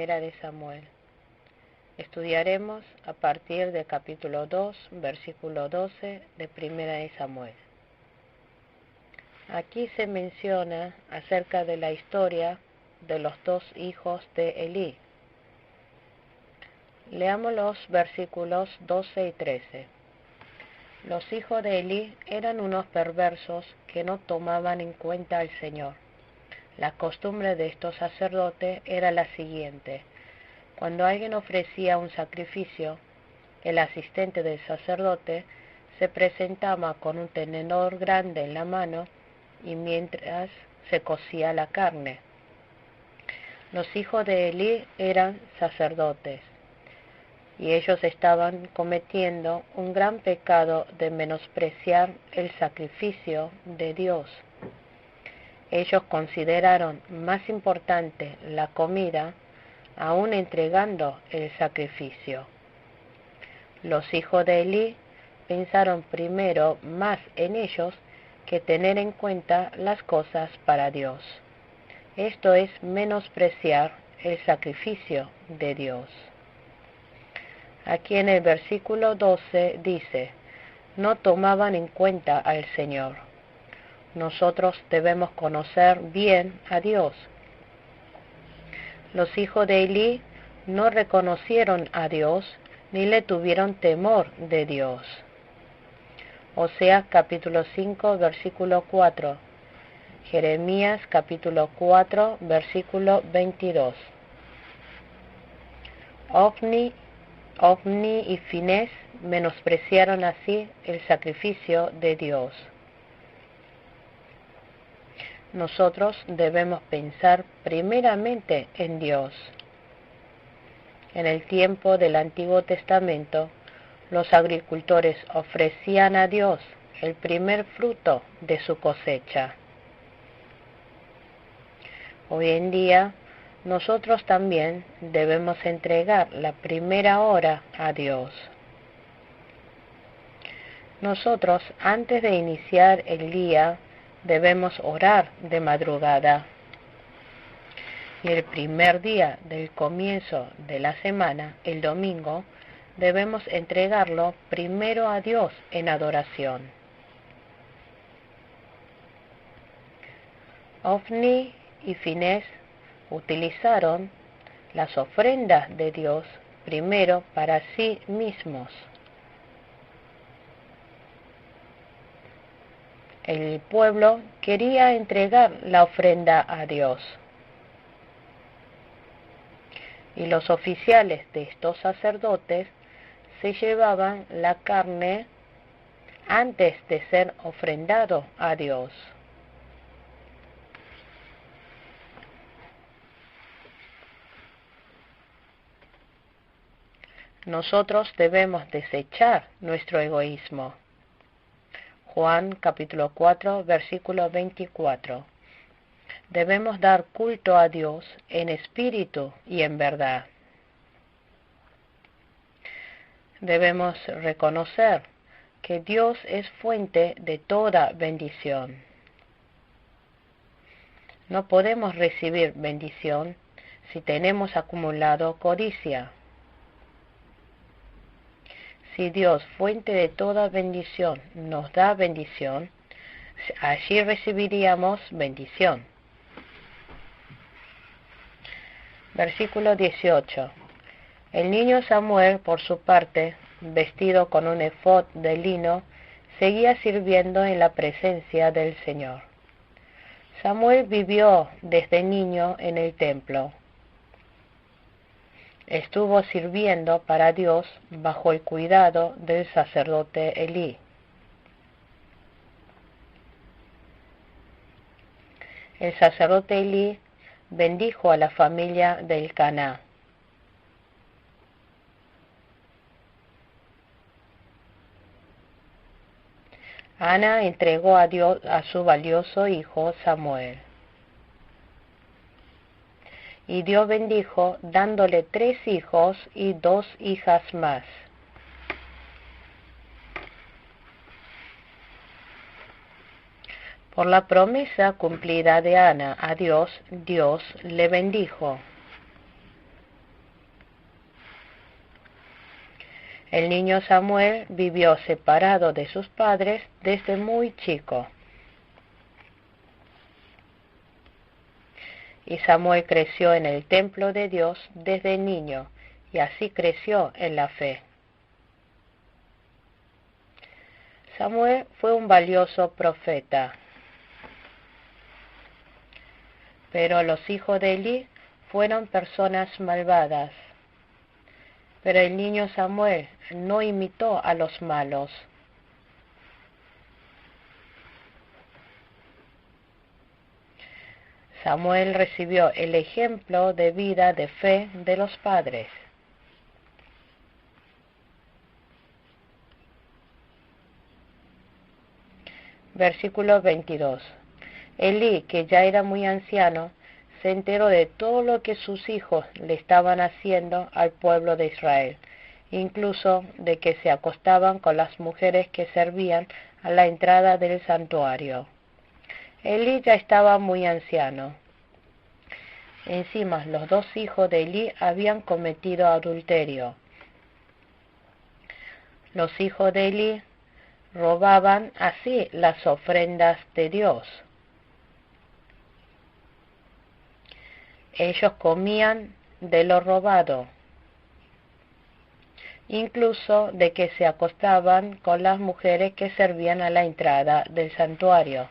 Primera de Samuel. Estudiaremos a partir del capítulo 2, versículo 12 de Primera de Samuel. Aquí se menciona acerca de la historia de los dos hijos de Elí. Leamos los versículos 12 y 13. Los hijos de Elí eran unos perversos que no tomaban en cuenta al Señor. La costumbre de estos sacerdotes era la siguiente: cuando alguien ofrecía un sacrificio, el asistente del sacerdote se presentaba con un tenedor grande en la mano y mientras se cocía la carne. Los hijos de Elí eran sacerdotes y ellos estaban cometiendo un gran pecado de menospreciar el sacrificio de Dios. Ellos consideraron más importante la comida, aún entregando el sacrificio. Los hijos de Elí pensaron primero más en ellos que tener en cuenta las cosas para Dios. Esto es menospreciar el sacrificio de Dios. Aquí en el versículo 12 dice: no tomaban en cuenta al Señor. Nosotros debemos conocer bien a Dios. Los hijos de Elí no reconocieron a Dios ni le tuvieron temor de Dios. Oseas capítulo 5, versículo 4. Jeremías capítulo 4, versículo 22. Ofni y Finés menospreciaron así el sacrificio de Dios. Nosotros debemos pensar primeramente en Dios. En el tiempo del Antiguo Testamento, los agricultores ofrecían a Dios el primer fruto de su cosecha. Hoy en día, nosotros también debemos entregar la primera hora a Dios. Nosotros, antes de iniciar el día, debemos orar de madrugada. Y el primer día del comienzo de la semana, el domingo, debemos entregarlo primero a Dios en adoración. Ofni y Finés utilizaron las ofrendas de Dios primero para sí mismos. El pueblo quería entregar la ofrenda a Dios. Y los oficiales de estos sacerdotes se llevaban la carne antes de ser ofrendado a Dios. Nosotros debemos desechar nuestro egoísmo. Juan capítulo 4, versículo 24. Debemos dar culto a Dios en espíritu y en verdad. Debemos reconocer que Dios es fuente de toda bendición. No podemos recibir bendición si tenemos acumulado codicia. Si Dios, fuente de toda bendición, nos da bendición, allí recibiríamos bendición. Versículo 18. El niño Samuel, por su parte, vestido con un efod de lino, seguía sirviendo en la presencia del Señor. Samuel vivió desde niño en el templo. Estuvo sirviendo para Dios bajo el cuidado del sacerdote Elí. El sacerdote Elí bendijo a la familia del Caná. Ana entregó a Dios a su valioso hijo Samuel. Y Dios bendijo dándole 3 hijos y 2 hijas más. Por la promesa cumplida de Ana a Dios, Dios le bendijo. El niño Samuel vivió separado de sus padres desde muy chico. Y Samuel creció en el templo de Dios desde niño, y así creció en la fe. Samuel fue un valioso profeta, pero los hijos de Elí fueron personas malvadas. Pero el niño Samuel no imitó a los malos. Samuel recibió el ejemplo de vida de fe de los padres. Versículo 22. Elí, que ya era muy anciano, se enteró de todo lo que sus hijos le estaban haciendo al pueblo de Israel, incluso de que se acostaban con las mujeres que servían a la entrada del santuario. Elí ya estaba muy anciano. Encima, los dos hijos de Elí habían cometido adulterio. Los hijos de Elí robaban así las ofrendas de Dios. Ellos comían de lo robado, incluso de que se acostaban con las mujeres que servían a la entrada del santuario.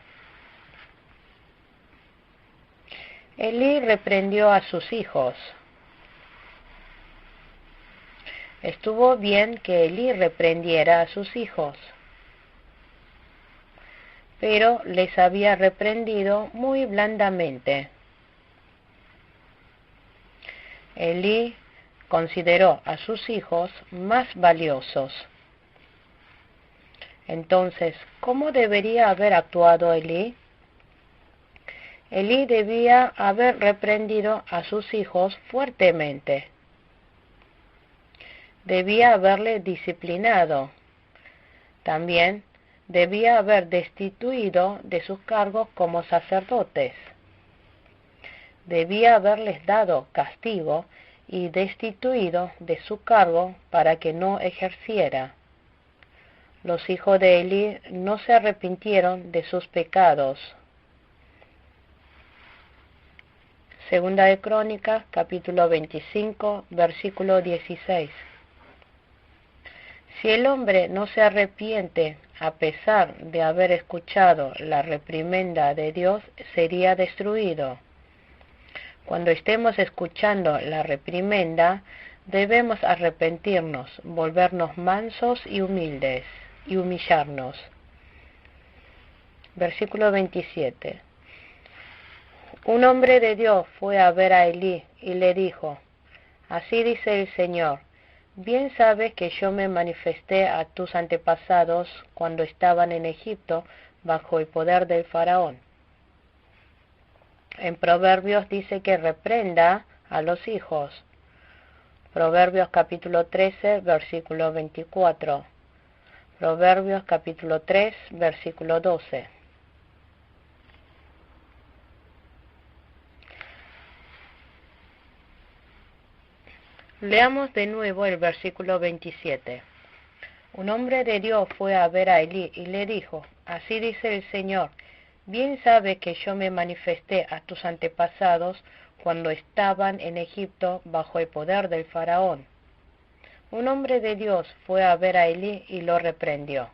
Elí reprendió a sus hijos. Estuvo bien que Elí reprendiera a sus hijos, pero les había reprendido muy blandamente. Elí consideró a sus hijos más valiosos. Entonces, ¿cómo debería haber actuado Elí? Elí debía haber reprendido a sus hijos fuertemente. Debía haberle disciplinado. También debía haber destituido de sus cargos como sacerdotes. Debía haberles dado castigo y destituido de su cargo para que no ejerciera. Los hijos de Elí no se arrepintieron de sus pecados. Segunda de Crónicas, capítulo 25, versículo 16. Si el hombre no se arrepiente a pesar de haber escuchado la reprimenda de Dios, sería destruido. Cuando estemos escuchando la reprimenda, debemos arrepentirnos, volvernos mansos y humildes, y humillarnos. Versículo 27. Un hombre de Dios fue a ver a Elí y le dijo: Así dice el Señor, bien sabes que yo me manifesté a tus antepasados cuando estaban en Egipto bajo el poder del faraón. En Proverbios dice que reprenda a los hijos. Proverbios capítulo 13, versículo 24. Proverbios capítulo 3, versículo 12. Leamos de nuevo el versículo 27. Un hombre de Dios fue a ver a Elí y le dijo: Así dice el Señor, bien sabes que yo me manifesté a tus antepasados cuando estaban en Egipto bajo el poder del faraón. Un hombre de Dios fue a ver a Elí y lo reprendió.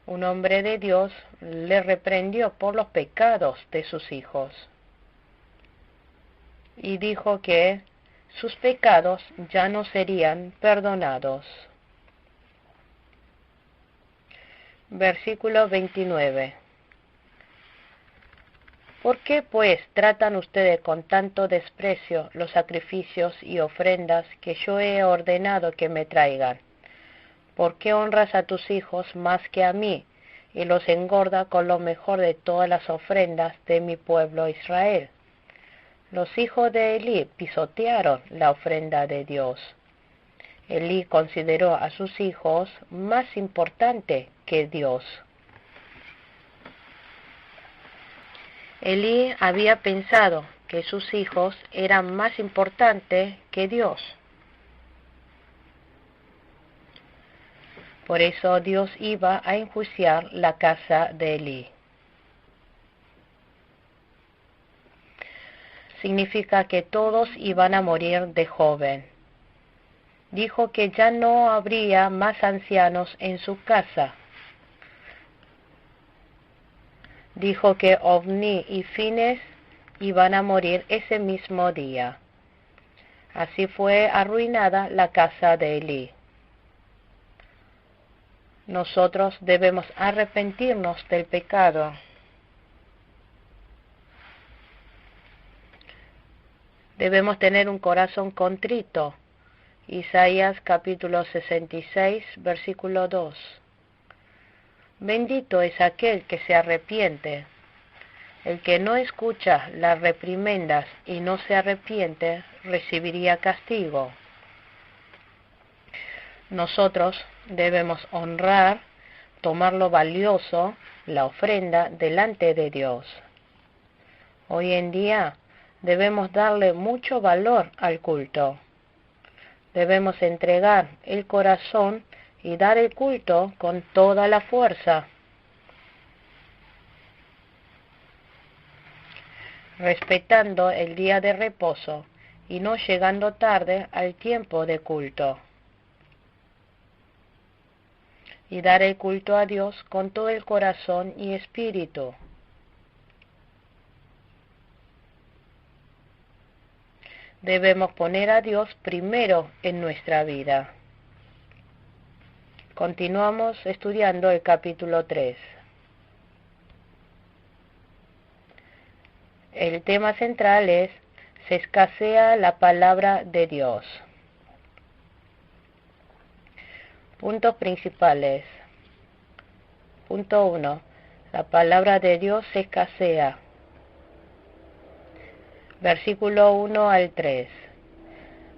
Un hombre de Dios le reprendió por los pecados de sus hijos. Y dijo que sus pecados ya no serían perdonados. Versículo 29. ¿Por qué, pues, tratan ustedes con tanto desprecio los sacrificios y ofrendas que yo he ordenado que me traigan? ¿Por qué honras a tus hijos más que a mí, y los engorda con lo mejor de todas las ofrendas de mi pueblo Israel? Los hijos de Elí pisotearon la ofrenda de Dios. Elí consideró a sus hijos más importante que Dios. Elí había pensado que sus hijos eran más importantes que Dios. Por eso Dios iba a enjuiciar la casa de Elí. Significa que todos iban a morir de joven. Dijo que ya no habría más ancianos en su casa. Dijo que Ofni y Fines iban a morir ese mismo día. Así fue arruinada la casa de Elí. Nosotros debemos arrepentirnos del pecado. Debemos tener un corazón contrito. Isaías capítulo 66, versículo 2. Bendito es aquel que se arrepiente. El que no escucha las reprimendas y no se arrepiente, recibiría castigo. Nosotros debemos honrar, tomar lo valioso, la ofrenda, delante de Dios. Hoy en día debemos darle mucho valor al culto. Debemos entregar el corazón y dar el culto con toda la fuerza. Respetando el día de reposo y no llegando tarde al tiempo de culto. Y dar el culto a Dios con todo el corazón y espíritu. Debemos poner a Dios primero en nuestra vida. Continuamos estudiando el capítulo 3. El tema central es: se escasea la palabra de Dios. Puntos principales. Punto 1. La palabra de Dios se escasea. Versículo 1 al 3.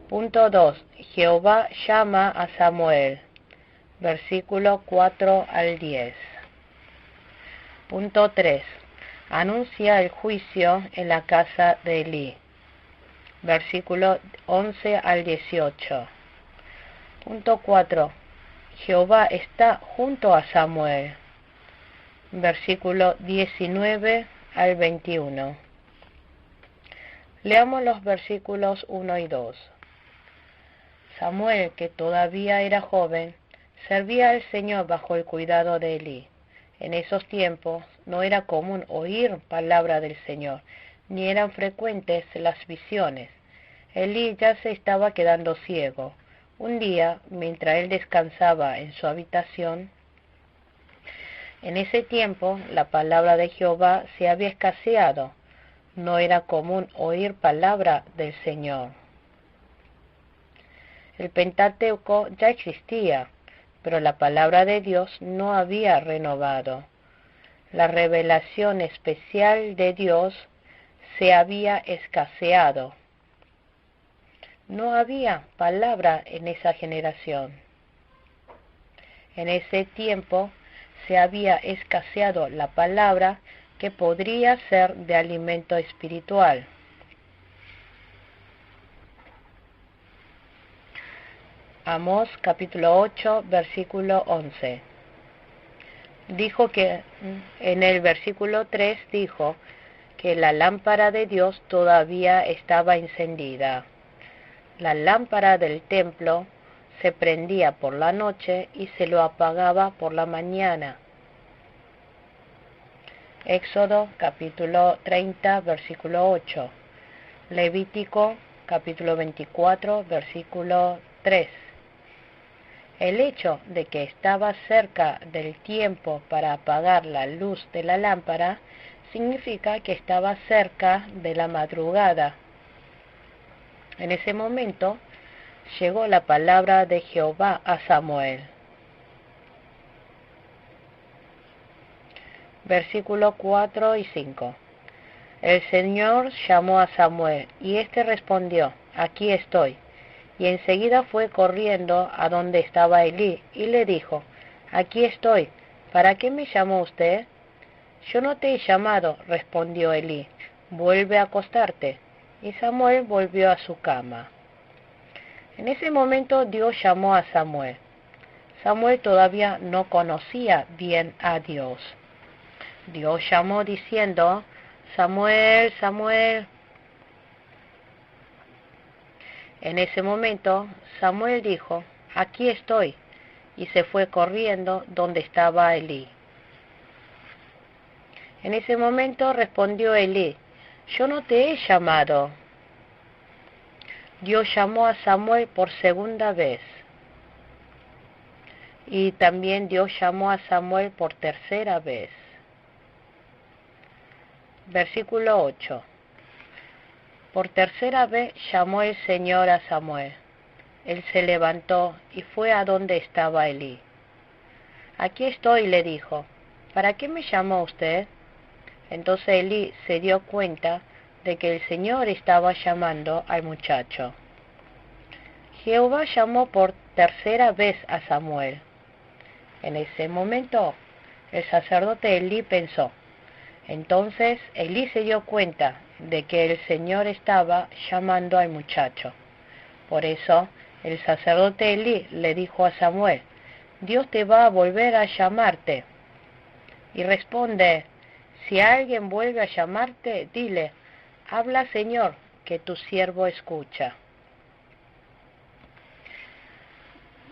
Punto 2. Jehová llama a Samuel. Versículo 4 al 10. Punto 3. Anuncia el juicio en la casa de Elí. Versículo 11 al 18. Punto 4. Jehová está junto a Samuel. Versículo 19 al 21. Leamos los versículos 1 y 2. Samuel, que todavía era joven, servía al Señor bajo el cuidado de Elí. En esos tiempos no era común oír palabra del Señor, ni eran frecuentes las visiones. Elí ya se estaba quedando ciego. Un día, mientras él descansaba en su habitación, en ese tiempo la palabra de Jehová se había escaseado. No era común oír palabra del Señor. El Pentateuco ya existía, pero la palabra de Dios no había renovado. La revelación especial de Dios se había escaseado. No había palabra en esa generación. En ese tiempo se había escaseado la palabra que podría ser de alimento espiritual. Amós capítulo 8, versículo 11. Dijo que, en el versículo 3 dijo que la lámpara de Dios todavía estaba encendida. La lámpara del templo se prendía por la noche y se lo apagaba por la mañana. Éxodo capítulo 30, versículo 8. Levítico capítulo 24, versículo 3. El hecho de que estaba cerca del tiempo para apagar la luz de la lámpara significa que estaba cerca de la madrugada. En ese momento llegó la palabra de Jehová a Samuel. Versículo 4 y 5. El Señor llamó a Samuel, y éste respondió: aquí estoy. Y enseguida fue corriendo a donde estaba Elí, y le dijo: aquí estoy, ¿para qué me llamó usted? Yo no te he llamado, respondió Elí, vuelve a acostarte. Y Samuel volvió a su cama. En ese momento Dios llamó a Samuel. Samuel todavía no conocía bien a Dios. Dios llamó diciendo: Samuel, Samuel. En ese momento, Samuel dijo: aquí estoy, y se fue corriendo donde estaba Elí. En ese momento respondió Elí: yo no te he llamado. Dios llamó a Samuel por segunda vez. Y también Dios llamó a Samuel por tercera vez. Versículo 8. Por tercera vez llamó el Señor a Samuel. Él se levantó y fue a donde estaba Elí. Aquí estoy, le dijo. ¿Para qué me llamó usted? Entonces Elí se dio cuenta de que el Señor estaba llamando al muchacho. Jehová llamó por tercera vez a Samuel. En ese momento, el sacerdote Elí pensó. Entonces Elí se dio cuenta de que el Señor estaba llamando al muchacho. Por eso, el sacerdote Elí le dijo a Samuel: Dios te va a volver a llamarte. Y responde: si alguien vuelve a llamarte, dile: habla, Señor, que tu siervo escucha.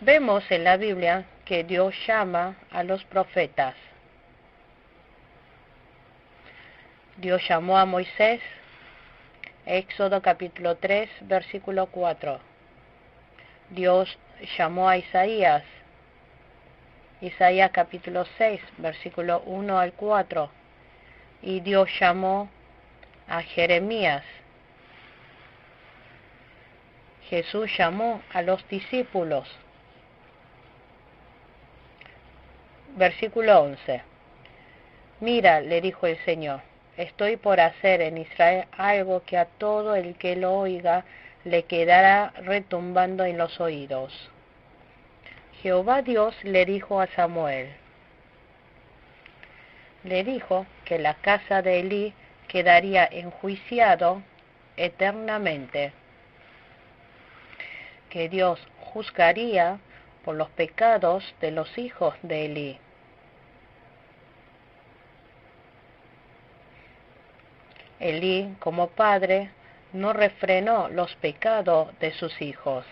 Vemos en la Biblia que Dios llama a los profetas. Dios llamó a Moisés, Éxodo capítulo 3, versículo 4. Dios llamó a Isaías, Isaías capítulo 6, versículo 1 al 4. Y Dios llamó a Jeremías. Jesús llamó a los discípulos. Versículo 11. Mira, le dijo el Señor, estoy por hacer en Israel algo que a todo el que lo oiga le quedará retumbando en los oídos. Jehová Dios le dijo a Samuel. Le dijo que la casa de Elí quedaría enjuiciado eternamente, que Dios juzgaría por los pecados de los hijos de Elí. Elí, como padre, no refrenó los pecados de sus hijos.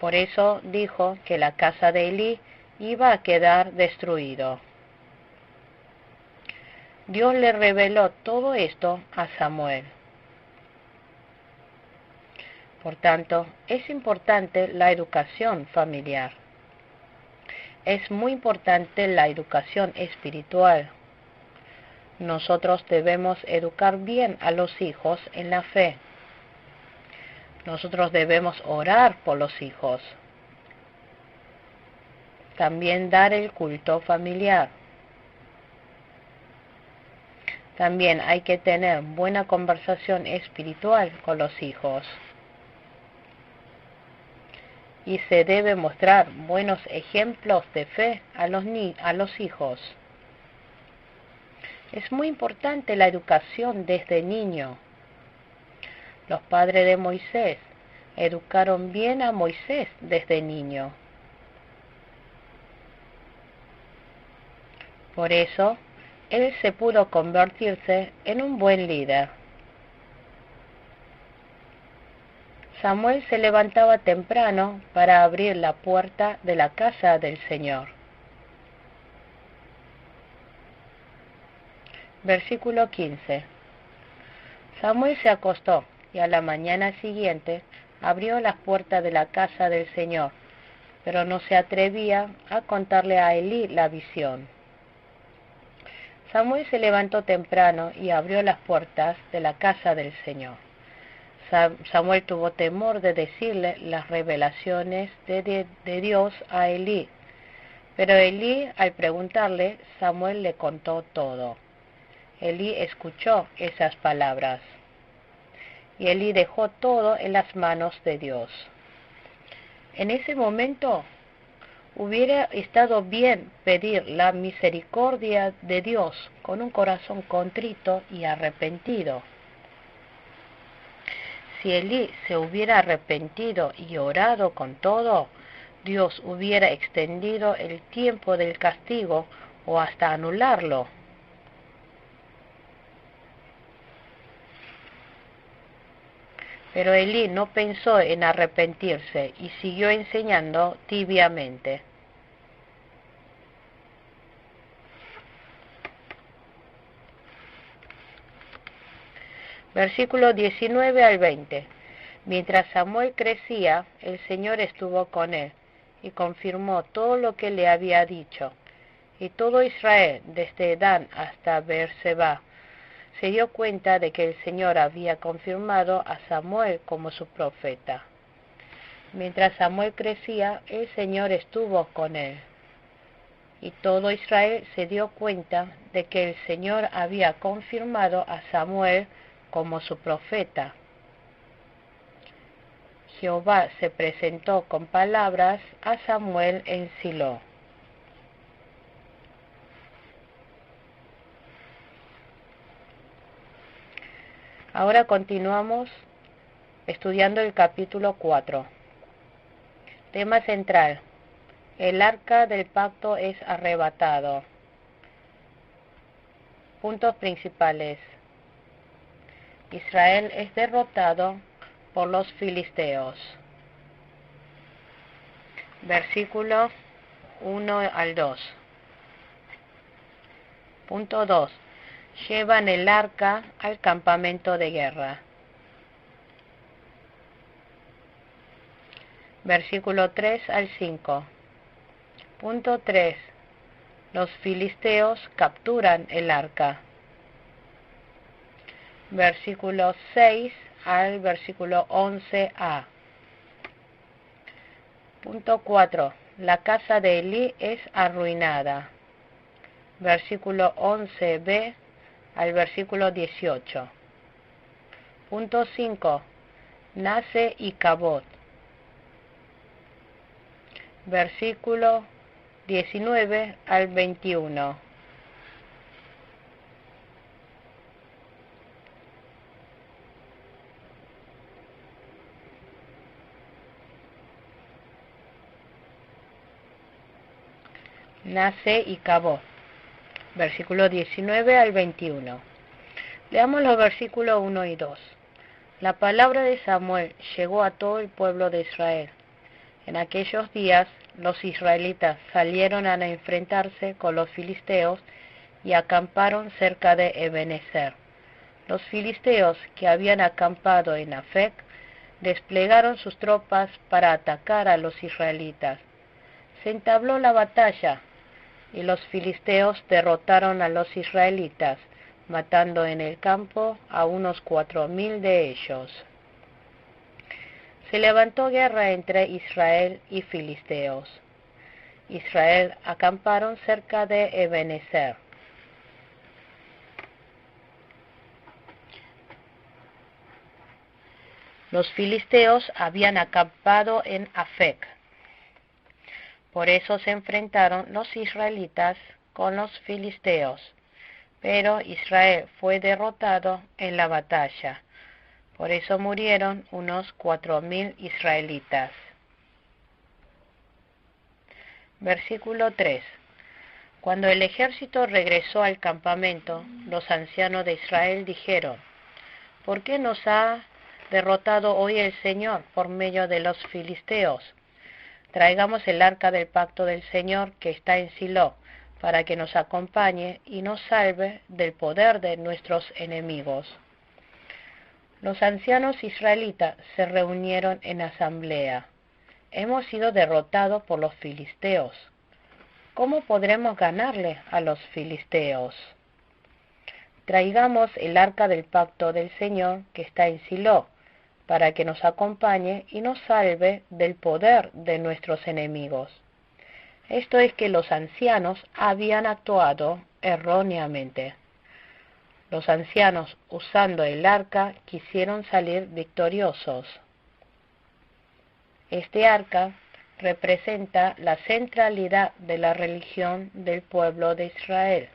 Por eso dijo que la casa de Elí iba a quedar destruido. Dios le reveló todo esto a Samuel. Por tanto, es importante la educación familiar. Es muy importante la educación espiritual. Nosotros debemos educar bien a los hijos en la fe. Nosotros debemos orar por los hijos. También dar el culto familiar. También hay que tener buena conversación espiritual con los hijos. Y se debe mostrar buenos ejemplos de fe a los hijos. Es muy importante la educación desde niño. Los padres de Moisés educaron bien a Moisés desde niño. Por eso, él se pudo convertirse en un buen líder. Samuel se levantaba temprano para abrir la puerta de la casa del Señor. Versículo 15. Samuel se acostó y a la mañana siguiente abrió las puertas de la casa del Señor, pero no se atrevía a contarle a Elí la visión. Samuel se levantó temprano y abrió las puertas de la casa del Señor. Samuel tuvo temor de decirle las revelaciones de Dios a Elí, pero Elí, al preguntarle, Samuel le contó todo. Elí escuchó esas palabras, y Elí dejó todo en las manos de Dios. En ese momento, hubiera estado bien pedir la misericordia de Dios con un corazón contrito y arrepentido. si Elí se hubiera arrepentido y orado con todo, Dios hubiera extendido el tiempo del castigo o hasta anularlo. Pero Elí no pensó en arrepentirse y siguió enseñando tibiamente. Versículo 19 al 20. Mientras Samuel crecía, el Señor estuvo con él y confirmó todo lo que le había dicho. Y todo Israel, desde Dan hasta Beerseba, se dio cuenta de que el Señor había confirmado a Samuel como su profeta. Mientras Samuel crecía, el Señor estuvo con él. Y todo Israel se dio cuenta de que el Señor había confirmado a Samuel como su profeta. Jehová se presentó con palabras a Samuel en Silo. Ahora continuamos estudiando el capítulo 4. Tema central. El arca del pacto es arrebatado. Puntos principales. Israel es derrotado por los filisteos. Versículo 1 al 2. Punto 2. Llevan el arca al campamento de guerra. Versículo 3 al 5. Punto 3. Los filisteos capturan el arca. Versículo 6 al versículo 11a. Punto 4. La casa de Elí es arruinada. Versículo 11b al versículo 18. Punto 5. Nace Icabod. Versículo 19 al 21. Nace Icabod. Versículo 19 al 21. Leamos los versículos 1 y 2. La palabra de Samuel llegó a todo el pueblo de Israel. En aquellos días los israelitas salieron a enfrentarse con los filisteos y acamparon cerca de Ebenezer. Los filisteos que habían acampado en Afec desplegaron sus tropas para atacar a los israelitas. Se entabló la batalla y los filisteos derrotaron a los israelitas, matando en el campo a unos 4,000 de ellos. Se levantó guerra entre Israel y filisteos. Israel acamparon cerca de Ebenezer. Los filisteos habían acampado en Afec. Por eso se enfrentaron los israelitas con los filisteos, pero Israel fue derrotado en la batalla. Por eso murieron unos 4,000 israelitas. Versículo 3. Cuando el ejército regresó al campamento, los ancianos de Israel dijeron: ¿por qué nos ha derrotado hoy el Señor por medio de los filisteos? Traigamos el arca del pacto del Señor que está en Silo, para que nos acompañe y nos salve del poder de nuestros enemigos. Los ancianos israelitas se reunieron en asamblea. Hemos sido derrotados por los filisteos. ¿Cómo podremos ganarle a los filisteos? Traigamos el arca del pacto del Señor que está en Silo, para que nos acompañe y nos salve del poder de nuestros enemigos. Esto es que los ancianos habían actuado erróneamente. Los ancianos, usando el arca, quisieron salir victoriosos. Este arca representa la centralidad de la religión del pueblo de Israel.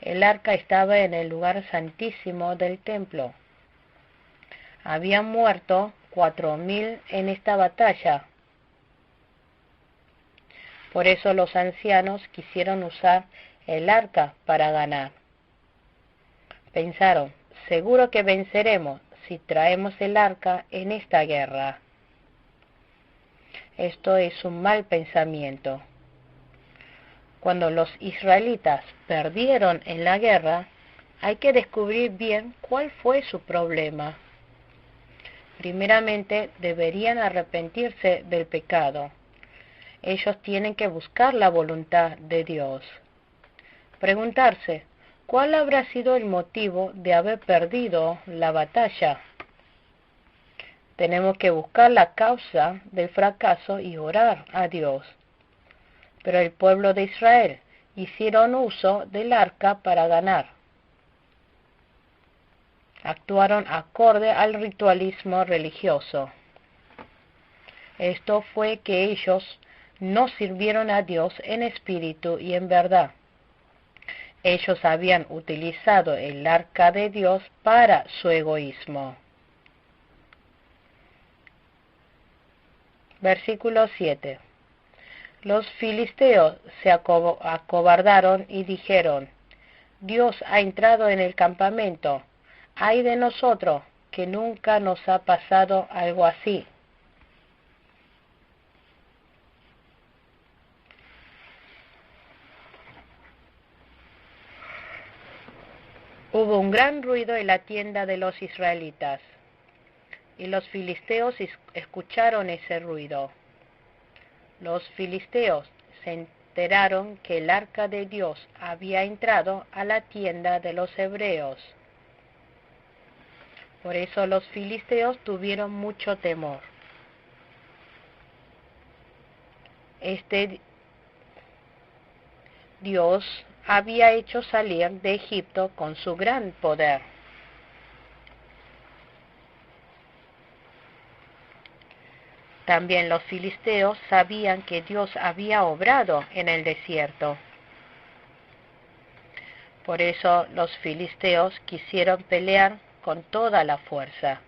El arca estaba en el lugar santísimo del templo. Habían muerto 4000 en esta batalla. Por eso los ancianos quisieron usar el arca para ganar. Pensaron, seguro que venceremos si traemos el arca en esta guerra. Esto es un mal pensamiento. Cuando los israelitas perdieron en la guerra, hay que descubrir bien cuál fue su problema. Primeramente, deberían arrepentirse del pecado. Ellos tienen que buscar la voluntad de Dios. Preguntarse, ¿cuál habrá sido el motivo de haber perdido la batalla? Tenemos que buscar la causa del fracaso y orar a Dios. Pero el pueblo de Israel hicieron uso del arca para ganar. Actuaron acorde al ritualismo religioso. Esto fue que ellos no sirvieron a Dios en espíritu y en verdad. Ellos habían utilizado el arca de Dios para su egoísmo. Versículo 7. Los filisteos se acobardaron y dijeron, Dios ha entrado en el campamento. ¡Ay de nosotros, que nunca nos ha pasado algo así! Hubo un gran ruido en la tienda de los israelitas, y los filisteos escucharon ese ruido. Los filisteos se enteraron que el arca de Dios había entrado a la tienda de los hebreos. Por eso los filisteos tuvieron mucho temor. Dios había hecho salir de Egipto con su gran poder. También los filisteos sabían que Dios había obrado en el desierto. Por eso los filisteos quisieron pelear con toda la fuerza.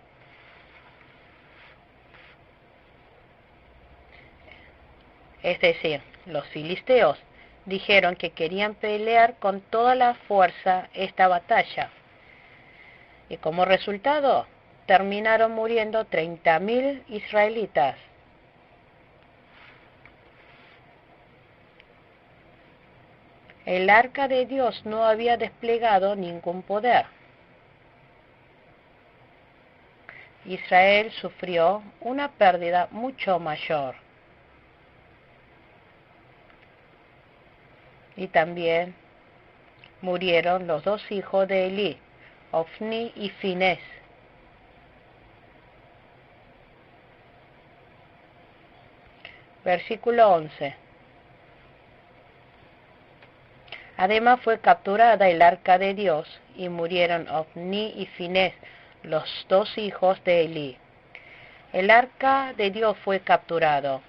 Es decir, los filisteos dijeron que querían pelear con toda la fuerza esta batalla. Y como resultado, terminaron muriendo 30.000 israelitas. El arca de Dios no había desplegado ningún poder. Israel sufrió una pérdida mucho mayor. Y también murieron los dos hijos de Elí, Ofni y Finés. Versículo 11. Además fue capturada el arca de Dios, y murieron Ofni y Finés, los dos hijos de Elí. El arca de Dios fue capturado.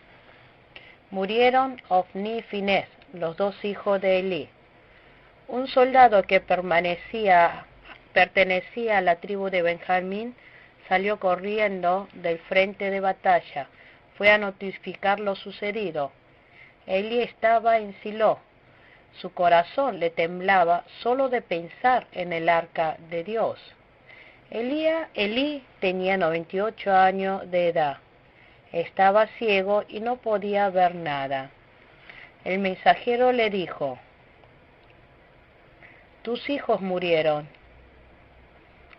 Murieron Ofni y Finés, los dos hijos de Elí. Un soldado que pertenecía a la tribu de Benjamín salió corriendo del frente de batalla. Fue a notificar lo sucedido. Elí estaba en Silo. Su corazón le temblaba solo de pensar en el arca de Dios. Elí tenía 98 años de edad. Estaba ciego y no podía ver nada. El mensajero le dijo, tus hijos murieron.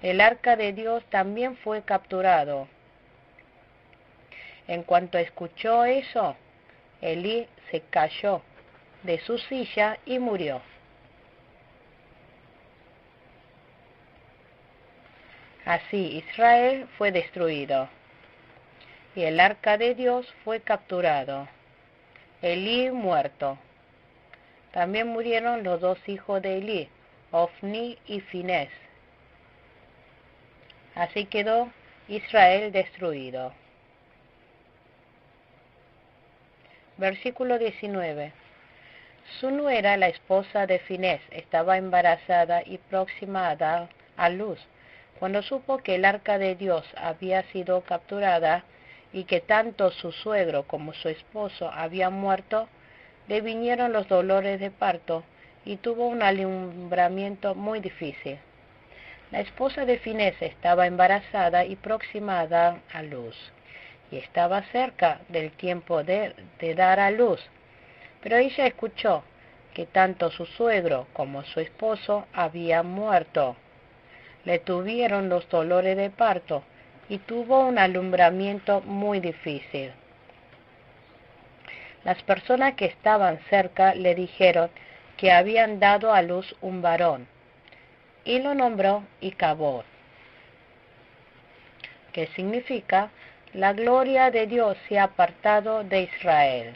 El arca de Dios también fue capturado. En cuanto escuchó eso, Elí se cayó de su silla y murió. Así Israel fue destruido, y el arca de Dios fue capturado. Elí muerto. También murieron los dos hijos de Elí, Ofni y Finés. Así quedó Israel destruido. Versículo 19. Su nuera, la esposa de Finés, estaba embarazada y próxima a dar a luz. Cuando supo que el arca de Dios había sido capturada y que tanto su suegro como su esposo habían muerto, le vinieron los dolores de parto y tuvo un alumbramiento muy difícil. La esposa de Finés estaba embarazada y próxima a dar a luz, y estaba cerca del tiempo de dar a luz. Pero ella escuchó que tanto su suegro como su esposo habían muerto. Le tuvieron los dolores de parto y tuvo un alumbramiento muy difícil. Las personas que estaban cerca le dijeron que habían dado a luz un varón, y lo nombró Icabod, que significa la gloria de Dios se ha apartado de Israel,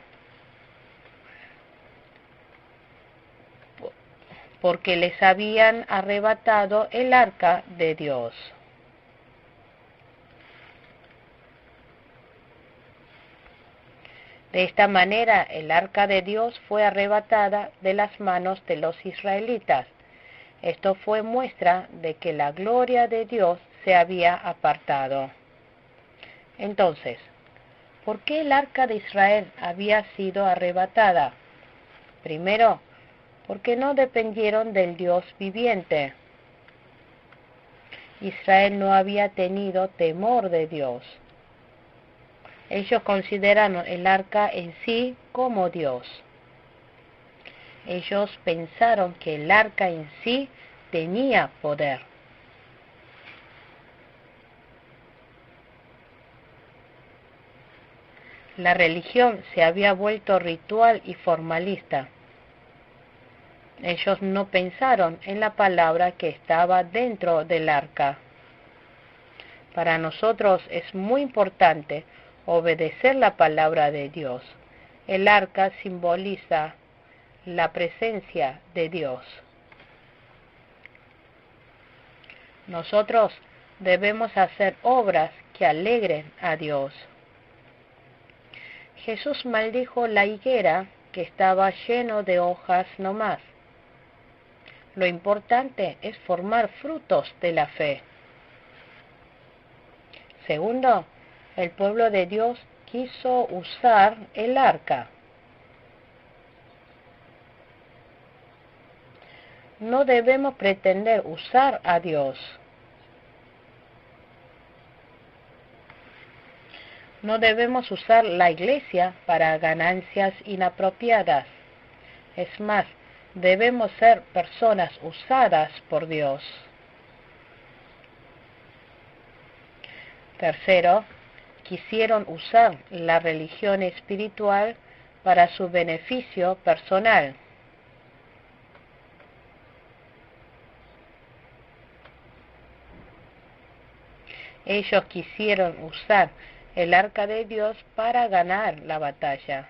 porque les habían arrebatado el arca de Dios. De esta manera el arca de Dios fue arrebatada de las manos de los israelitas. Esto fue muestra de que la gloria de Dios se había apartado. Entonces, ¿por qué el arca de Israel había sido arrebatada? Primero, porque no dependieron del Dios viviente. Israel no había tenido temor de Dios. Ellos consideraron el arca en sí como Dios. Ellos pensaron que el arca en sí tenía poder. La religión se había vuelto ritual y formalista. Ellos no pensaron en la palabra que estaba dentro del arca. Para nosotros es muy importante obedecer la palabra de Dios. El arca simboliza la presencia de Dios. Nosotros debemos hacer obras que alegren a Dios. Jesús maldijo la higuera que estaba lleno de hojas nomás. Lo importante es formar frutos de la fe. Segundo, el pueblo de Dios quiso usar el arca. No debemos pretender usar a Dios. No debemos usar la iglesia para ganancias inapropiadas. Es más, debemos ser personas usadas por Dios. Tercero, quisieron usar la religión espiritual para su beneficio personal. Ellos quisieron usar el arca de Dios para ganar la batalla.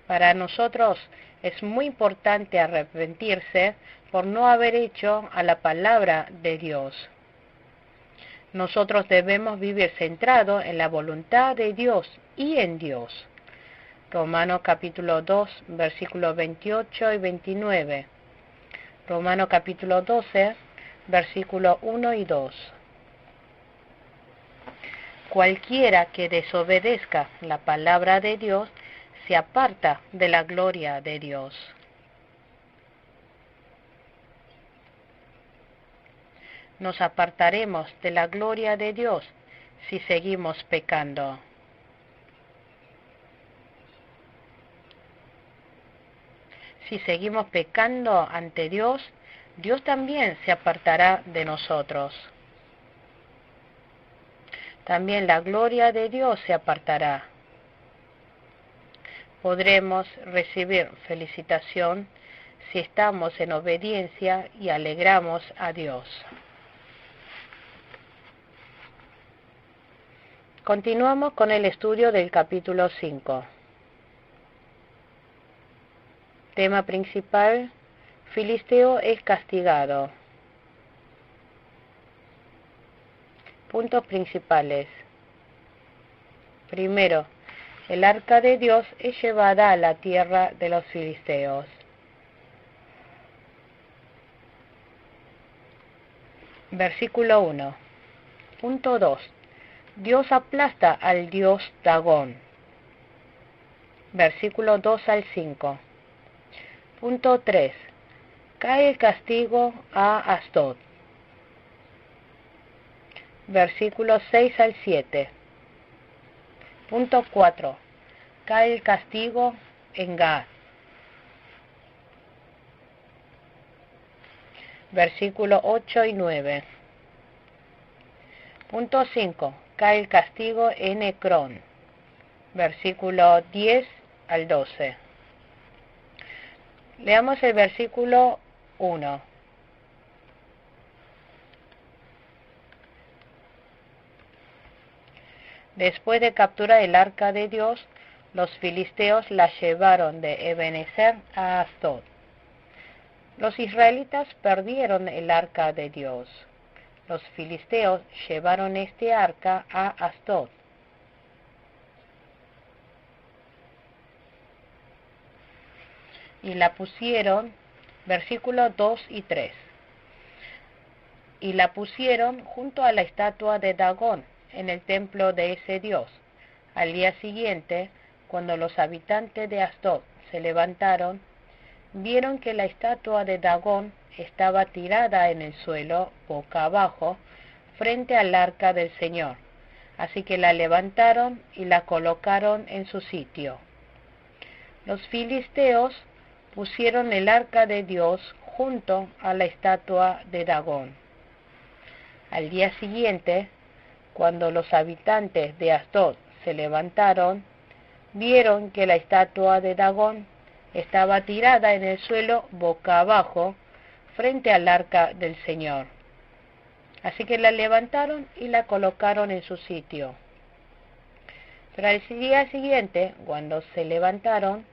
Para nosotros es muy importante arrepentirse por no haber hecho a la palabra de Dios. Nosotros debemos vivir centrados en la voluntad de Dios y en Dios. Romanos capítulo 2, versículos 28 y 29. Romanos capítulo 12, versículos 1 y 2. Cualquiera que desobedezca la palabra de Dios se aparta de la gloria de Dios. Nos apartaremos de la gloria de Dios si seguimos pecando. Si seguimos pecando ante Dios, Dios también se apartará de nosotros. También la gloria de Dios se apartará. Podremos recibir felicitación si estamos en obediencia y alegramos a Dios. Continuamos con el estudio del capítulo 5. Tema principal: Filisteo es castigado. Puntos principales. Primero, El arca de Dios es llevada a la tierra de los filisteos. Versículo 1. Punto 2. Dios aplasta al dios Dagón. Versículo 2 al 5. Punto 3. Cae el castigo a Asdod. Versículos 6 al 7. Punto 4. Cae el castigo en Gad. Versículos 8 y 9. Punto 5. Cae el castigo en Ecrón. Versículo 10 al 12. Leamos el versículo 1. Después de capturar el arca de Dios, los filisteos la llevaron de Ebenezer a Asdod. Los israelitas perdieron el arca de Dios. Los filisteos llevaron este arca a Asdod. Y la pusieron, versículos 2 y 3. Y la pusieron junto a la estatua de Dagón, en el templo de ese dios. Al día siguiente, cuando los habitantes de Asdod se levantaron, vieron que la estatua de Dagón estaba tirada en el suelo, boca abajo, frente al arca del Señor. Así que la levantaron y la colocaron en su sitio. Los filisteos pusieron el arca de Dios junto a la estatua de Dagón. Al día siguiente, cuando los habitantes de Asdod se levantaron, vieron que la estatua de Dagón estaba tirada en el suelo boca abajo frente al arca del Señor. Así que la levantaron y la colocaron en su sitio. Pero al día siguiente, cuando se levantaron,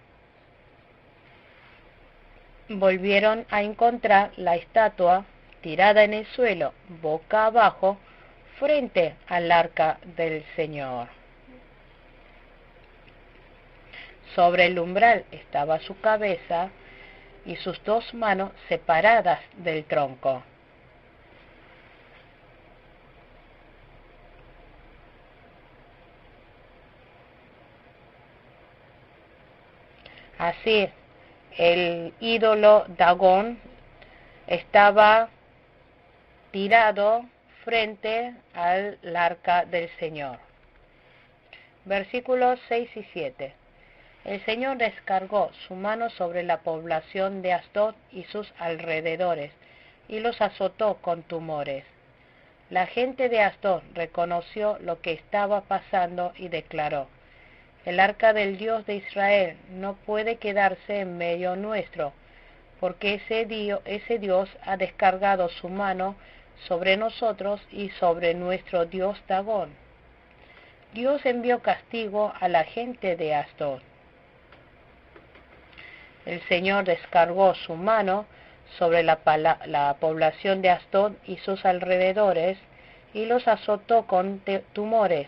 volvieron a encontrar la estatua tirada en el suelo boca abajo frente al arca del Señor. Sobre el umbral estaba su cabeza y sus dos manos separadas del tronco. Así, el ídolo Dagón estaba tirado frente al arca del Señor. Versículos 6 y 7. El Señor descargó su mano sobre la población de Asdod y sus alrededores, y los azotó con tumores. La gente de Asdod reconoció lo que estaba pasando y declaró: el arca del Dios de Israel no puede quedarse en medio nuestro, porque ese Dios ha descargado su mano sobre nosotros y sobre nuestro Dios Dagón. Dios envió castigo a la gente de Asdod. El Señor descargó su mano sobre la población de Asdod y sus alrededores y los azotó con tumores.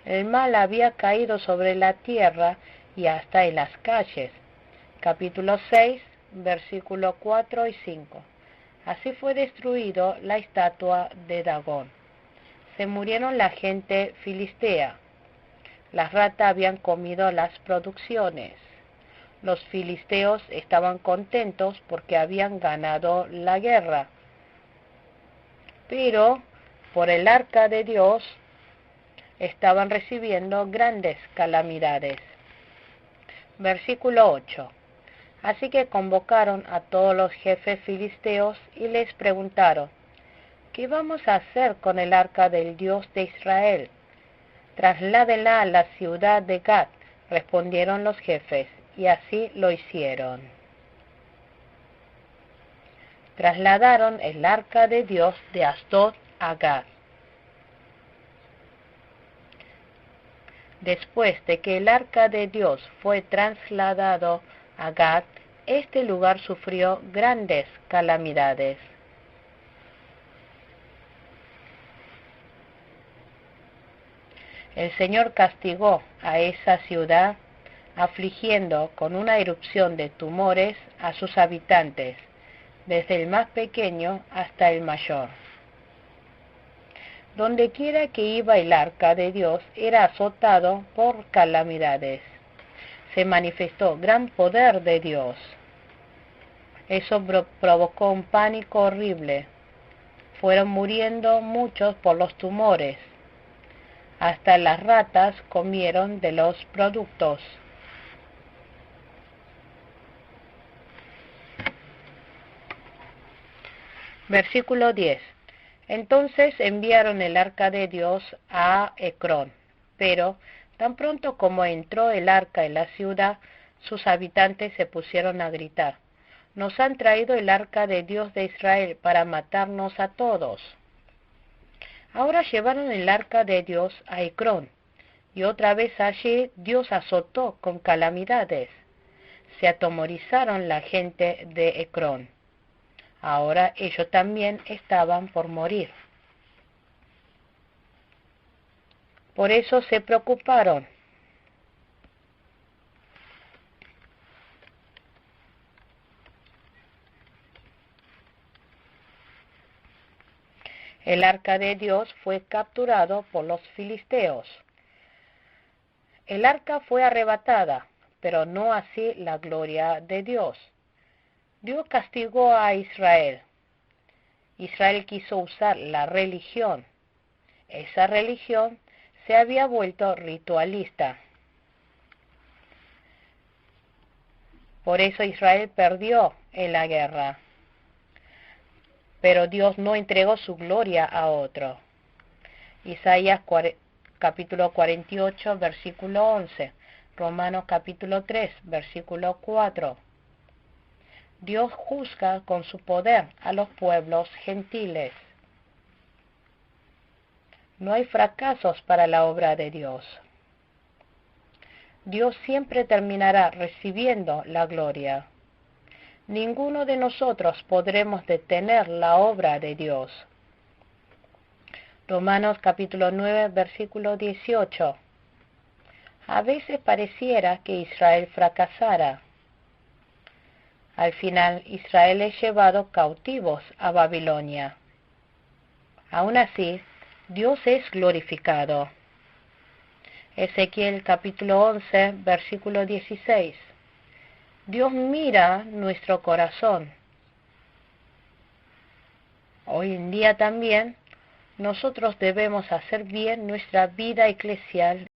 El mal había caído sobre la tierra y hasta en las calles. Capítulo 6, versículos 4 y 5. Así fue destruido la estatua de Dagón. Se murieron la gente filistea. Las ratas habían comido las producciones. Los filisteos estaban contentos porque habían ganado la guerra. Pero por el arca de Dios estaban recibiendo grandes calamidades. Versículo 8. Así que convocaron a todos los jefes filisteos y les preguntaron: ¿qué vamos a hacer con el arca del Dios de Israel? Trasládenla a la ciudad de Gat, respondieron los jefes, y así lo hicieron. Trasladaron el arca de Dios de Asdod a Gat. Después de que el arca de Dios fue trasladado a Gat, este lugar sufrió grandes calamidades. El Señor castigó a esa ciudad, afligiendo con una erupción de tumores a sus habitantes, desde el más pequeño hasta el mayor. Dondequiera que iba el arca de Dios era azotado por calamidades. Se manifestó gran poder de Dios. Eso provocó un pánico horrible. Fueron muriendo muchos por los tumores. Hasta las ratas comieron de los productos. Versículo 10. Entonces enviaron el arca de Dios a Ecrón, pero tan pronto como entró el arca en la ciudad, sus habitantes se pusieron a gritar: «Nos han traído el arca de Dios de Israel para matarnos a todos». Ahora llevaron el arca de Dios a Ecrón, y otra vez allí Dios azotó con calamidades. Se atemorizaron la gente de Ecrón. Ahora ellos también estaban por morir. Por eso se preocuparon. El arca de Dios fue capturado por los filisteos. El arca fue arrebatada, pero no así la gloria de Dios. Dios castigó a Israel. Israel quiso usar la religión. Esa religión se había vuelto ritualista. Por eso Israel perdió en la guerra. Pero Dios no entregó su gloria a otro. Isaías capítulo 48, versículo 11. Romanos capítulo 3, versículo 4. Dios juzga con su poder a los pueblos gentiles. No hay fracasos para la obra de Dios. Dios siempre terminará recibiendo la gloria. Ninguno de nosotros podremos detener la obra de Dios. Romanos capítulo 9, versículo 18. A veces pareciera que Israel fracasara. Al final, Israel es llevado cautivos a Babilonia. Aún así, Dios es glorificado. Ezequiel capítulo 11, versículo 16. Dios mira nuestro corazón. Hoy en día también nosotros debemos hacer bien nuestra vida eclesial